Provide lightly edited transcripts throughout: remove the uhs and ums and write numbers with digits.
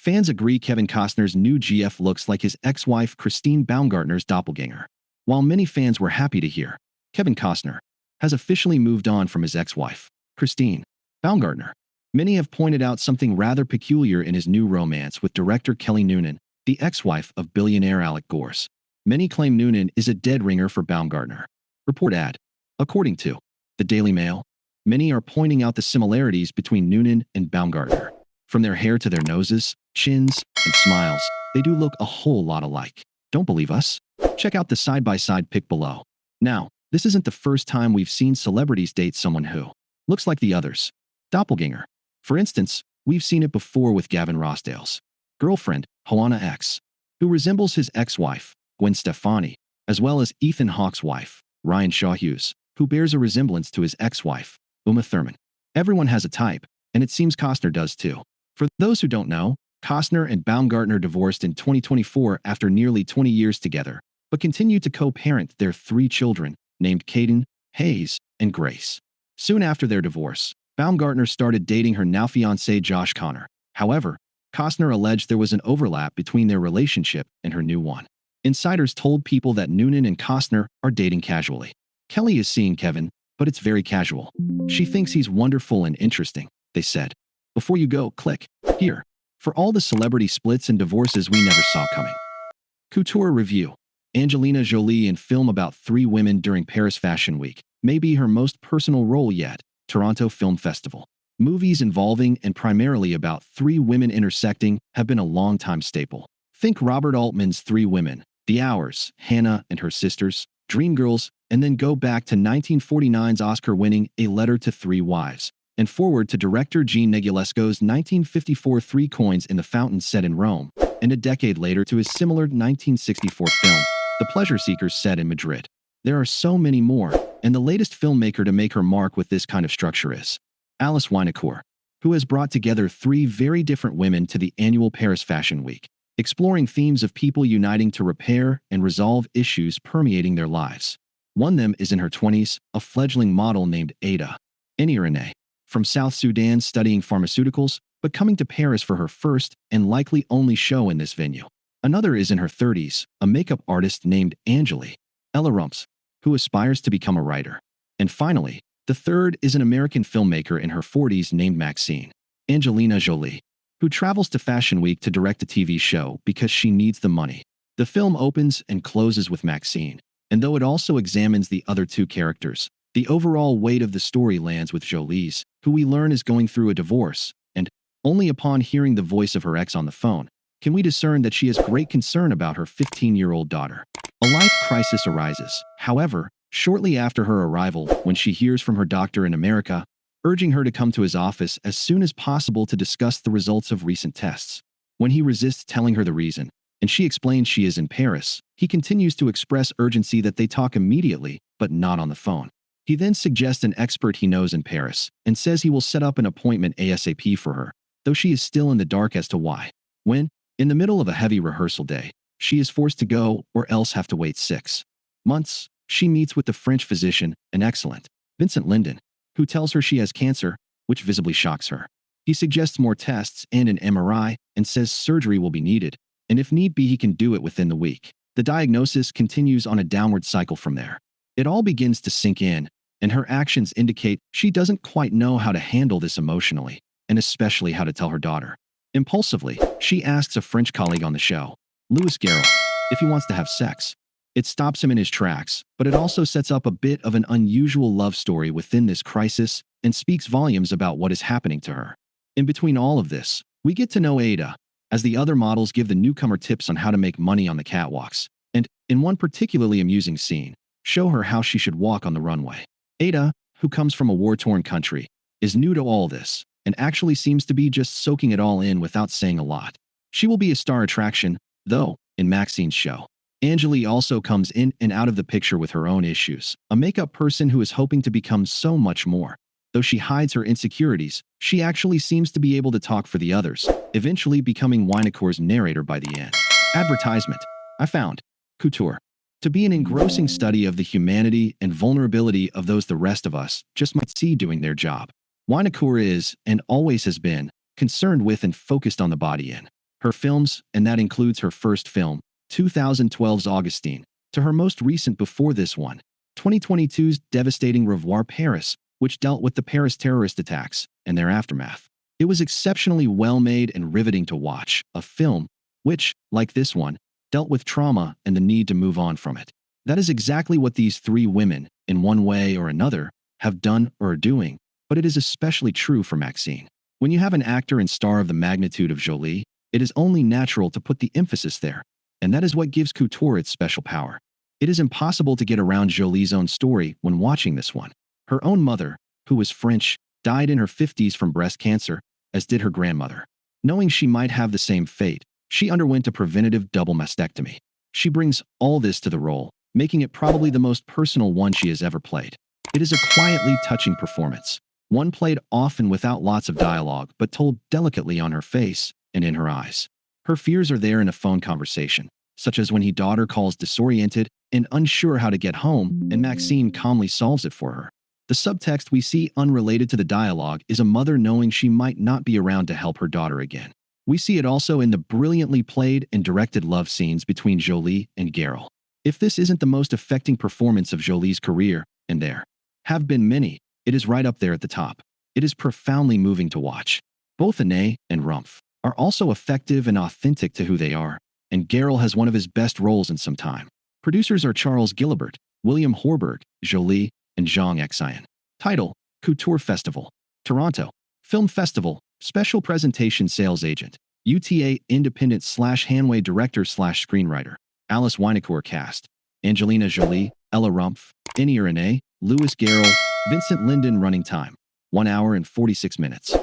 Fans agree Kevin Costner's new GF looks like his ex-wife Christine Baumgartner's doppelganger. While many fans were happy to hear Kevin Costner has officially moved on from his ex-wife, Christine Baumgartner, many have pointed out something rather peculiar in his new romance with director Kelly Noonan, the ex-wife of billionaire Alec Gores. Many claim Noonan is a dead ringer for Baumgartner. Report ad. According to the Daily Mail, many are pointing out the similarities between Noonan and Baumgartner. From their hair to their noses, chins, and smiles, they do look a whole lot alike. Don't believe us? Check out the side-by-side pic below. Now, this isn't the first time we've seen celebrities date someone who looks like the others. Doppelganger. For instance, we've seen it before with Gavin Rossdale's girlfriend, Joanna X, who resembles his ex-wife, Gwen Stefani, as well as Ethan Hawke's wife, Ryan Shaw Hughes, who bears a resemblance to his ex-wife, Uma Thurman. Everyone has a type, and it seems Costner does too. For those who don't know, Costner and Baumgartner divorced in 2024 after nearly 20 years together, but continued to co-parent their 3 children, named Caden, Hayes, and Grace. Soon after their divorce, Baumgartner started dating her now fiancé Josh Connor. However, Costner alleged there was an overlap between their relationship and her new one. Insiders told People that Noonan and Costner are dating casually. Kelly is seeing Kevin, but it's very casual. She thinks he's wonderful and interesting, they said. Before you go, click here for all the celebrity splits and divorces we never saw coming. Couture review. Angelina Jolie in film about 3 women during Paris Fashion Week may be her most personal role yet. Toronto Film Festival. Movies involving and primarily about 3 women intersecting have been a long-time staple. Think Robert Altman's 3 Women, The Hours, Hannah and Her Sisters, Dreamgirls, and then go back to 1949's Oscar-winning A Letter to 3 Wives, and forward to director Jean Negulesco's 1954 Three Coins in the Fountain set in Rome, and a decade later to his similar 1964 film, The Pleasure Seekers set in Madrid. There are so many more, and the latest filmmaker to make her mark with this kind of structure is Alice Winocour, who has brought together 3 very different women to the annual Paris Fashion Week, exploring themes of people uniting to repair and resolve issues permeating their lives. One of them is in her 20s, a fledgling model named Ada Renee, from South Sudan studying pharmaceuticals, but coming to Paris for her first and likely only show in this venue. Another is in her 30s, a makeup artist named Angeli Rumps, who aspires to become a writer. And finally, the third is an American filmmaker in her 40s named Maxine Angelina Jolie, who travels to Fashion Week to direct a TV show because she needs the money. The film opens and closes with Maxine, and though it also examines the other 2 characters, the overall weight of the story lands with Jolie's, who we learn is going through a divorce, and only upon hearing the voice of her ex on the phone can we discern that she has great concern about her 15-year-old daughter. A life crisis arises, however, shortly after her arrival when she hears from her doctor in America, urging her to come to his office as soon as possible to discuss the results of recent tests. When he resists telling her the reason, and she explains she is in Paris, he continues to express urgency that they talk immediately, but not on the phone. He then suggests an expert he knows in Paris, and says he will set up an appointment ASAP for her, though she is still in the dark as to why. When, in the middle of a heavy rehearsal day, she is forced to go or else have to wait 6 months, she meets with the French physician, an excellent Vincent Linden, who tells her she has cancer, which visibly shocks her. He suggests more tests and an MRI and says surgery will be needed, and if need be he can do it within the week. The diagnosis continues on a downward cycle from there. It all begins to sink in, and her actions indicate she doesn't quite know how to handle this emotionally, and especially how to tell her daughter. Impulsively, she asks a French colleague on the show, Louis Garrel, if he wants to have sex. It stops him in his tracks, but it also sets up a bit of an unusual love story within this crisis and speaks volumes about what is happening to her. In between all of this, we get to know Ada, as the other models give the newcomer tips on how to make money on the catwalks, and, in one particularly amusing scene, show her how she should walk on the runway. Ada, who comes from a war-torn country, is new to all this, and actually seems to be just soaking it all in without saying a lot. She will be a star attraction, though, in Maxine's show. Angeli also comes in and out of the picture with her own issues, a makeup person who is hoping to become so much more. Though she hides her insecurities, she actually seems to be able to talk for the others, eventually becoming Winocour's narrator by the end. Advertisement. I found Couture to be an engrossing study of the humanity and vulnerability of those the rest of us just might see doing their job. Winocour is, and always has been, concerned with and focused on the body in Her films, and that includes her first film, 2012's Augustine, to her most recent before this one, 2022's devastating Revoir Paris, which dealt with the Paris terrorist attacks and their aftermath. It was exceptionally well-made and riveting to watch, a film which, like this one, dealt with trauma and the need to move on from it. That is exactly what these three women, in one way or another, have done or are doing, but it is especially true for Maxine. When you have an actor and star of the magnitude of Jolie, it is only natural to put the emphasis there, and that is what gives Couture its special power. It is impossible to get around Jolie's own story when watching this one. Her own mother, who was French, died in her 50s from breast cancer, as did her grandmother. Knowing she might have the same fate, she underwent a preventative double mastectomy. She brings all this to the role, making it probably the most personal one she has ever played. It is a quietly touching performance, one played often without lots of dialogue but told delicately on her face and in her eyes. Her fears are there in a phone conversation, such as when her daughter calls disoriented and unsure how to get home, and Maxine calmly solves it for her. The subtext we see unrelated to the dialogue is a mother knowing she might not be around to help her daughter again. We see it also in the brilliantly played and directed love scenes between Jolie and Garel. If this isn't the most affecting performance of Jolie's career, and there have been many, it is right up there at the top. It is profoundly moving to watch. Both Anne and Rumpf are also effective and authentic to who they are, and Garel has one of his best roles in some time. Producers are Charles Gilibert, William Horberg, Jolie, and Zhang Xian. Title: Couture Festival. Toronto Film Festival. Special Presentation Sales Agent. UTA Independent / Hanway Director / Screenwriter. Alice Winocour Cast. Angelina Jolie, Ella Rumpf, Annie Renee, Louis Garel, Vincent Linden. Running time: 1 hour and 46 minutes.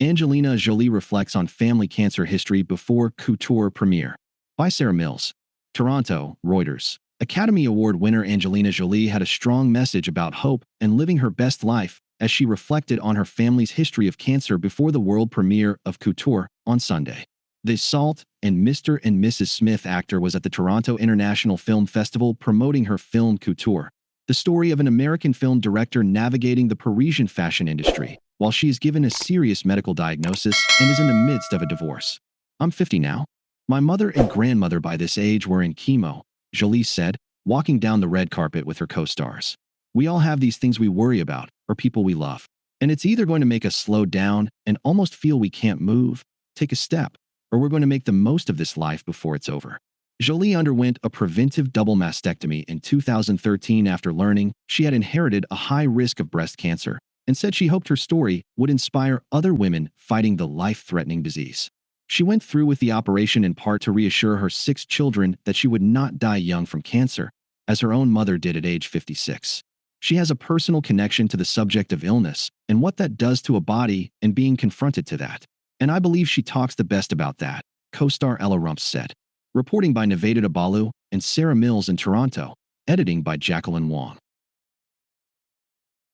Angelina Jolie reflects on family cancer history before Couture premiere. By Sarah Mills. Toronto, Reuters. Academy Award winner Angelina Jolie had a strong message about hope and living her best life as she reflected on her family's history of cancer before the world premiere of Couture on Sunday. The Salt and Mr. and Mrs. Smith actor was at the Toronto International Film Festival promoting her film Couture, the story of an American film director navigating the Parisian fashion industry while she is given a serious medical diagnosis and is in the midst of a divorce. "I'm 50 now. My mother and grandmother by this age were in chemo," Jolie said, walking down the red carpet with her co-stars. "We all have these things we worry about, or people we love. And it's either going to make us slow down and almost feel we can't move, take a step, or we're going to make the most of this life before it's over." Jolie underwent a preventive double mastectomy in 2013 after learning she had inherited a high risk of breast cancer, and said she hoped her story would inspire other women fighting the life-threatening disease. She went through with the operation in part to reassure her 6 children that she would not die young from cancer, as her own mother did at age 56. She has a personal connection to the subject of illness and what that does to a body and being confronted to that. "And I believe she talks the best about that," co-star Ella Rumpf said. Reporting by Nevada Balu and Sarah Mills in Toronto. Editing by Jacqueline Wong.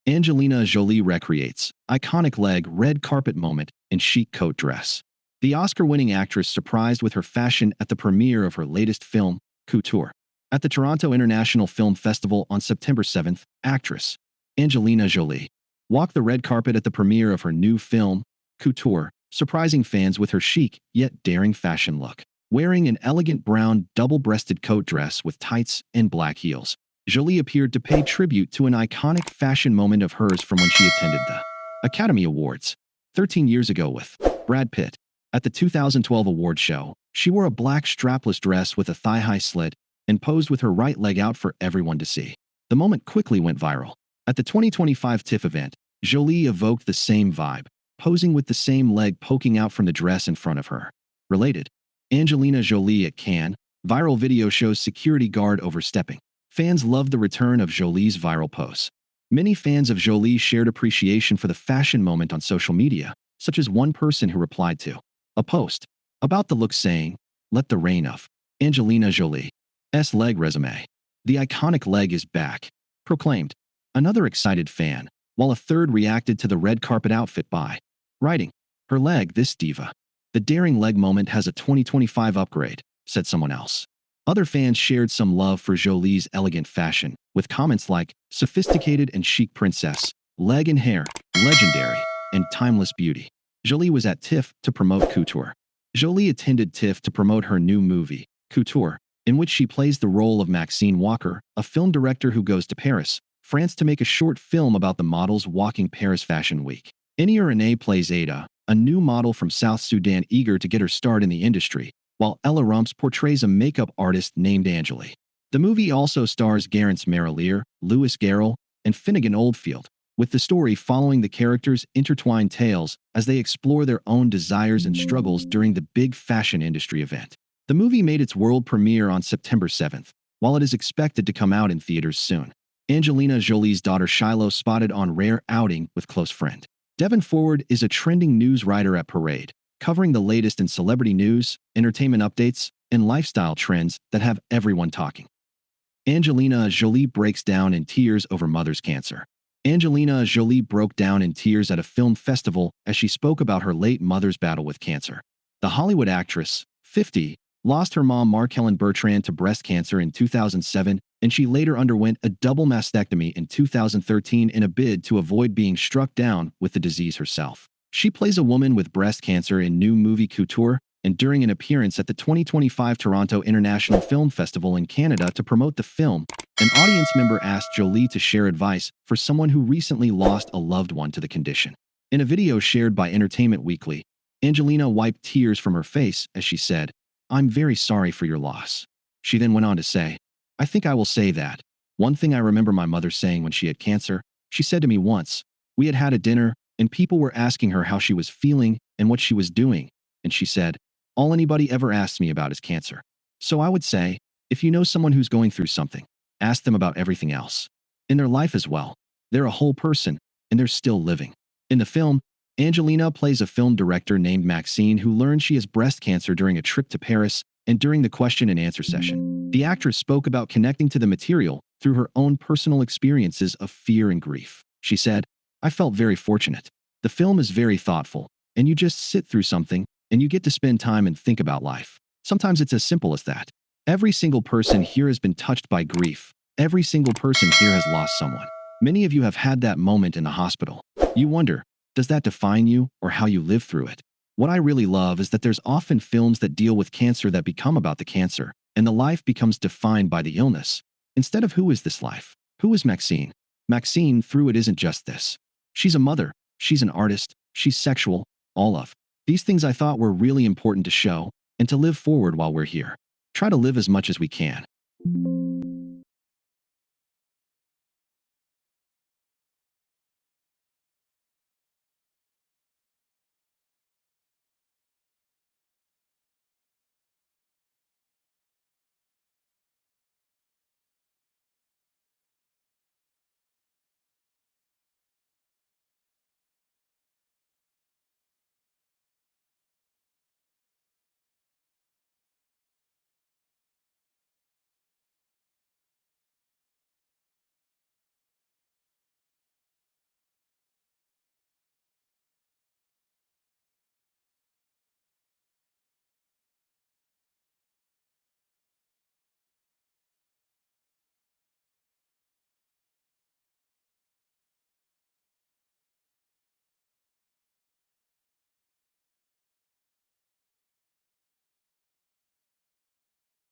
Angelina Jolie recreates iconic leg red carpet moment in chic coat dress. The Oscar-winning actress surprised with her fashion at the premiere of her latest film, Couture. At the Toronto International Film Festival on September 7th, actress Angelina Jolie walked the red carpet at the premiere of her new film, Couture, surprising fans with her chic yet daring fashion look. Wearing an elegant brown double-breasted coat dress with tights and black heels, Jolie appeared to pay tribute to an iconic fashion moment of hers from when she attended the Academy Awards 13 years ago with Brad Pitt. At the 2012 award show, she wore a black strapless dress with a thigh-high slit and posed with her right leg out for everyone to see. The moment quickly went viral. At the 2025 TIFF event, Jolie evoked the same vibe, posing with the same leg poking out from the dress in front of her. Related: Angelina Jolie at Cannes, viral video shows security guard overstepping. Fans loved the return of Jolie's viral pose. Many fans of Jolie shared appreciation for the fashion moment on social media, such as one person who replied to a post about the look saying, "Let the reign of Angelina Jolie's leg resume. The iconic leg is back," proclaimed another excited fan, while a third reacted to the red carpet outfit by writing, "Her leg, this diva. The daring leg moment has a 2025 upgrade," said someone else. Other fans shared some love for Jolie's elegant fashion, with comments like, "Sophisticated and chic princess, leg and hair, legendary, and timeless beauty." Jolie was at TIFF to promote Couture. Jolie attended TIFF to promote her new movie, Couture, in which she plays the role of Maxine Walker, a film director who goes to Paris, France to make a short film about the models walking Paris Fashion Week. Enia Renee plays Ada, a new model from South Sudan eager to get her start in the industry, while Ella Rumps portrays a makeup artist named Angeli. The movie also stars Garance Maralier, Lewis Garrel, and Finnegan Oldfield, with the story following the characters' intertwined tales as they explore their own desires and struggles during the big fashion industry event. The movie made its world premiere on September 7th, while it is expected to come out in theaters soon. Angelina Jolie's daughter Shiloh spotted on rare outing with close friend. Devon Forward is a trending news writer at Parade, covering the latest in celebrity news, entertainment updates, and lifestyle trends that have everyone talking. Angelina Jolie breaks down in tears over mother's cancer. Angelina Jolie broke down in tears at a film festival as she spoke about her late mother's battle with cancer. The Hollywood actress, 50, lost her mom Mark-Helen Bertrand to breast cancer in 2007, and she later underwent a double mastectomy in 2013 in a bid to avoid being struck down with the disease herself. She plays a woman with breast cancer in new movie Couture, and during an appearance at the 2025 Toronto International Film Festival in Canada to promote the film, an audience member asked Jolie to share advice for someone who recently lost a loved one to the condition. In a video shared by Entertainment Weekly, Angelina wiped tears from her face as she said, "I'm very sorry for your loss." She then went on to say, "I think I will say that. One thing I remember my mother saying when she had cancer, she said to me once, we had had a dinner, and people were asking her how she was feeling and what she was doing, and she said, all anybody ever asks me about is cancer. So I would say, if you know someone who's going through something, ask them about everything else. In their life as well. They're a whole person, and they're still living." In the film, Angelina plays a film director named Maxine who learned she has breast cancer during a trip to Paris, and during the question and answer session, the actress spoke about connecting to the material through her own personal experiences of fear and grief. She said, "I felt very fortunate. The film is very thoughtful, and you just sit through something, and you get to spend time and think about life. Sometimes it's as simple as that. Every single person here has been touched by grief. Every single person here has lost someone. Many of you have had that moment in the hospital. You wonder, does that define you or how you live through it?" What I really love is that there's often films that deal with cancer that become about the cancer, and the life becomes defined by the illness. Instead of who is this life? Who is Maxine? Maxine, through it, isn't just this. She's a mother, she's an artist, she's sexual, all of these things I thought were really important to show and to live forward while we're here. Try to live as much as we can.